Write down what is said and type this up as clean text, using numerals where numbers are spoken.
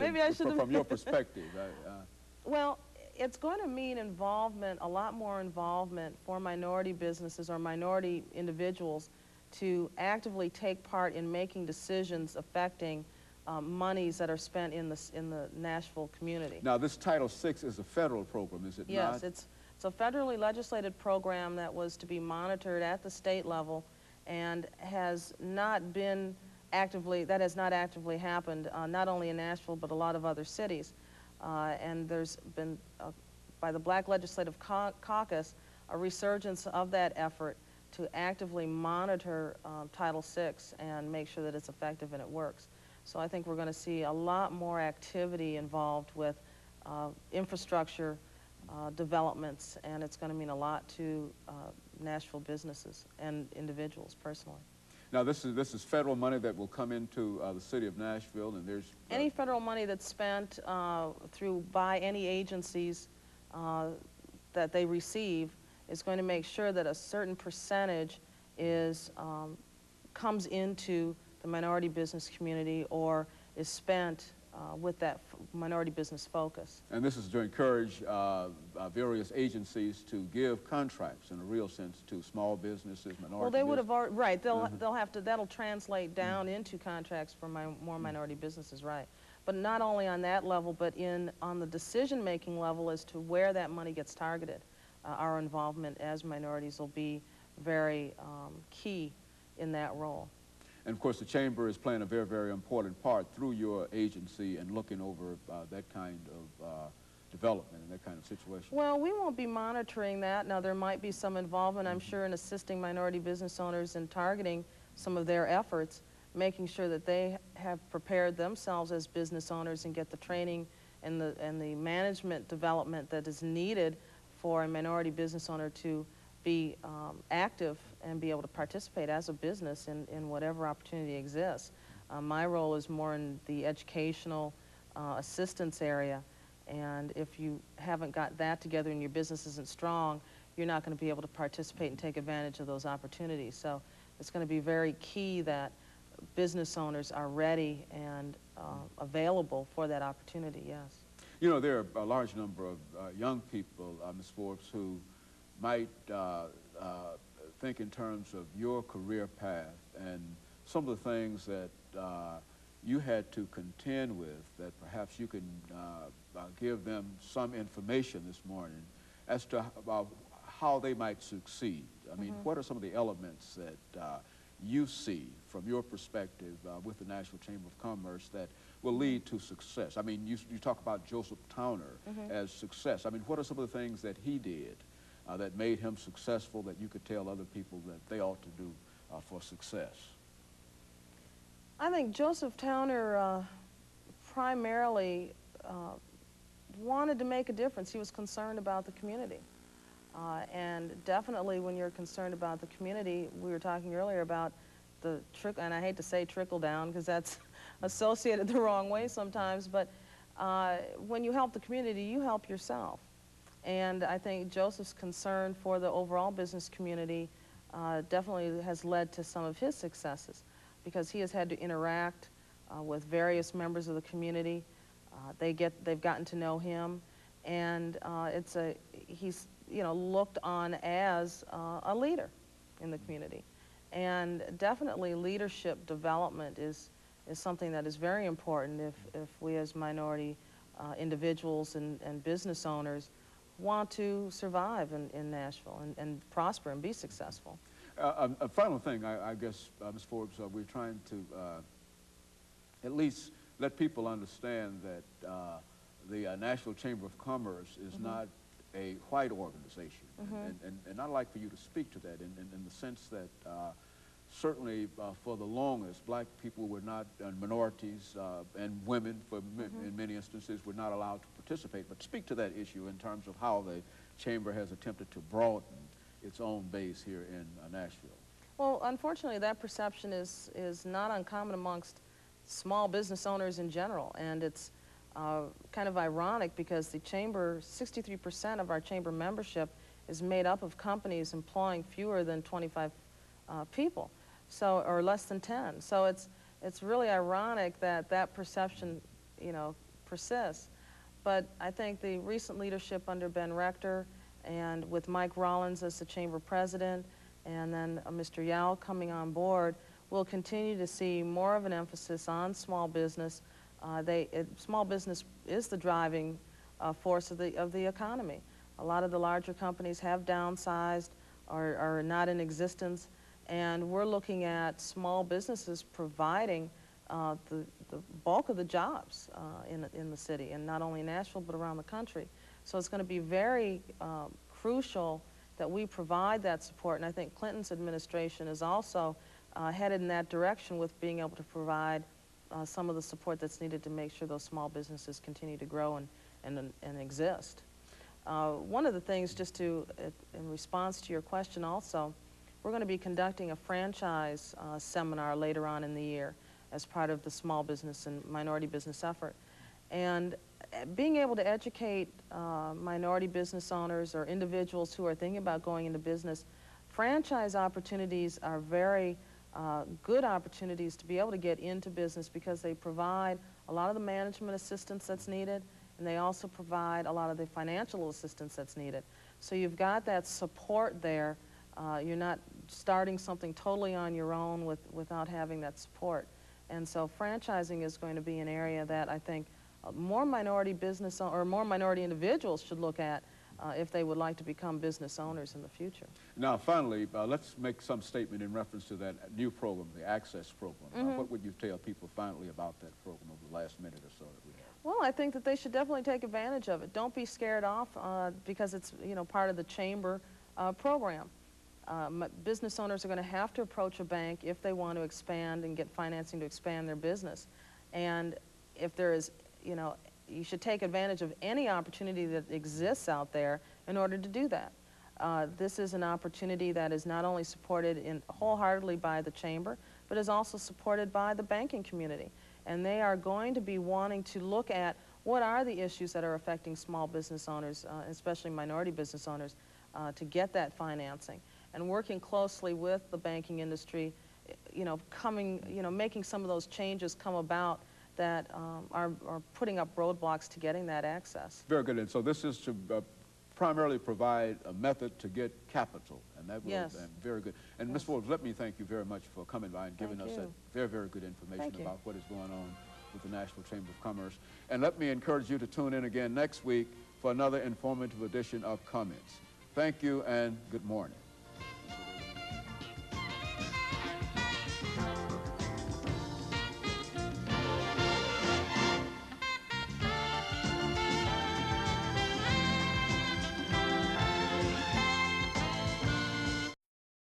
Maybe I should from your perspective. Well, it's going to mean involvement, a lot more involvement for minority businesses or minority individuals to actively take part in making decisions affecting monies that are spent in the Nashville community. Now, this Title VI is a federal program, is it not? Yes, it's a federally legislated program that was to be monitored at the state level and has not been actively, that has not actively happened, not only in Nashville, but a lot of other cities. And there's been, by the Black Legislative Caucus, a resurgence of that effort to actively monitor Title VI and make sure that it's effective and it works. So I think we're going to see a lot more activity involved with infrastructure developments, and it's going to mean a lot to Nashville businesses and individuals personally. Now, this is federal money that will come into the city of Nashville, and there's any federal money that's spent by any agencies that they receive is going to make sure that a certain percentage comes into the minority business community or is spent with that minority business focus. And this is to encourage various agencies to give contracts in a real sense to small businesses, minority. Well, they would have already, right. They'll have to. That'll translate down into contracts for more minority businesses, right? But not only on that level, but on the decision-making level as to where that money gets targeted. Our involvement as minorities will be very key in that role. And of course, the Chamber is playing a very, very important part through your agency and looking over that kind of development and that kind of situation. Well, we won't be monitoring that. Now, there might be some involvement, I'm sure, in assisting minority business owners in targeting some of their efforts, making sure that they have prepared themselves as business owners and get the training and the management development that is needed for a minority business owner to be active and be able to participate as a business in whatever opportunity exists. My role is more in the educational assistance area, and if you haven't got that together and your business isn't strong, you're not going to be able to participate and take advantage of those opportunities. So it's going to be very key that business owners are ready and available for that opportunity, yes. You know, there are a large number of young people, Ms. Forbes, who might think in terms of your career path and some of the things that you had to contend with, that perhaps you can give them some information this morning as to about how they might succeed. I mean, what are some of the elements that you see from your perspective with the National Chamber of Commerce that will lead to success? I mean, you talk about Joseph Towner as success. I mean, what are some of the things that he did that made him successful that you could tell other people that they ought to do for success? I think Joseph Towner primarily wanted to make a difference. He was concerned about the community. And definitely when you're concerned about the community, we were talking earlier about the trickle, and I hate to say trickle down because that's associated the wrong way sometimes, but when you help the community, you help yourself. And I think Joseph's concern for the overall business community definitely has led to some of his successes, because he has had to interact with various members of the community. They've gotten to know him, and he's looked on as a leader in the community. And definitely leadership development is something that is very important if we as minority individuals and business owners want to survive in Nashville and prosper and be successful. A final thing, I guess, Ms. Forbes, we're trying to at least let people understand that the National Chamber of Commerce is not a white organization. And I'd like for you to speak to that in the sense that certainly for the longest, black people were not, and minorities and women in many instances were not allowed to participate. But speak to that issue in terms of how the Chamber has attempted to broaden its own base here in Nashville. Well, unfortunately, that perception is not uncommon amongst small business owners in general, and it's kind of ironic because the Chamber, 63% of our Chamber membership is made up of companies employing fewer than 25 people, or less than 10. So it's really ironic that that perception, persists. But I think the recent leadership under Ben Rector and with Mike Rollins as the chamber president and then Mr. Yao coming on board, we'll continue to see more of an emphasis on small business. Small business is the driving force of the economy. A lot of the larger companies have downsized or are not in existence, and we're looking at small businesses providing the bulk of the jobs in the city, and not only in Nashville but around the country. So it's going to be very crucial that we provide that support, and I think Clinton's administration is also headed in that direction with being able to provide some of the support that's needed to make sure those small businesses continue to grow and exist. One of the things, just to, in response to your question also, we're going to be conducting a franchise seminar later on in the year as part of the small business and minority business effort. And being able to educate minority business owners or individuals who are thinking about going into business, franchise opportunities are very good opportunities to be able to get into business because they provide a lot of the management assistance that's needed, and they also provide a lot of the financial assistance that's needed. So you've got that support there. You're not starting something totally on your own without having that support. And so franchising is going to be an area that I think more minority business or more minority individuals should look at if they would like to become business owners in the future. Now, finally, let's make some statement in reference to that new program, the Access program. What would you tell people finally about that program over the last minute or so that we have? Well, I think that they should definitely take advantage of it. Don't be scared off because it's, you know, part of the chamber program. Business owners are going to have to approach a bank if they want to expand and get financing to expand their business. And if there is, you know, you should take advantage of any opportunity that exists out there in order to do that. This is an opportunity that is not only supported wholeheartedly by the chamber, but is also supported by the banking community. And they are going to be wanting to look at what are the issues that are affecting small business owners, especially minority business owners, to get that financing. And working closely with the banking industry, you know, making some of those changes come about that are putting up roadblocks to getting that access. Very good. And so this is to primarily provide a method to get capital, and that will, yes. And very good. And Yes. Ms. Forbes, let me thank you very much for coming by and giving Thank us you. that very, very good information Thank you. about what is going on with the Nashville Chamber of Commerce. And let me encourage you to tune in again next week for another informative edition of Comments. Thank you and good morning.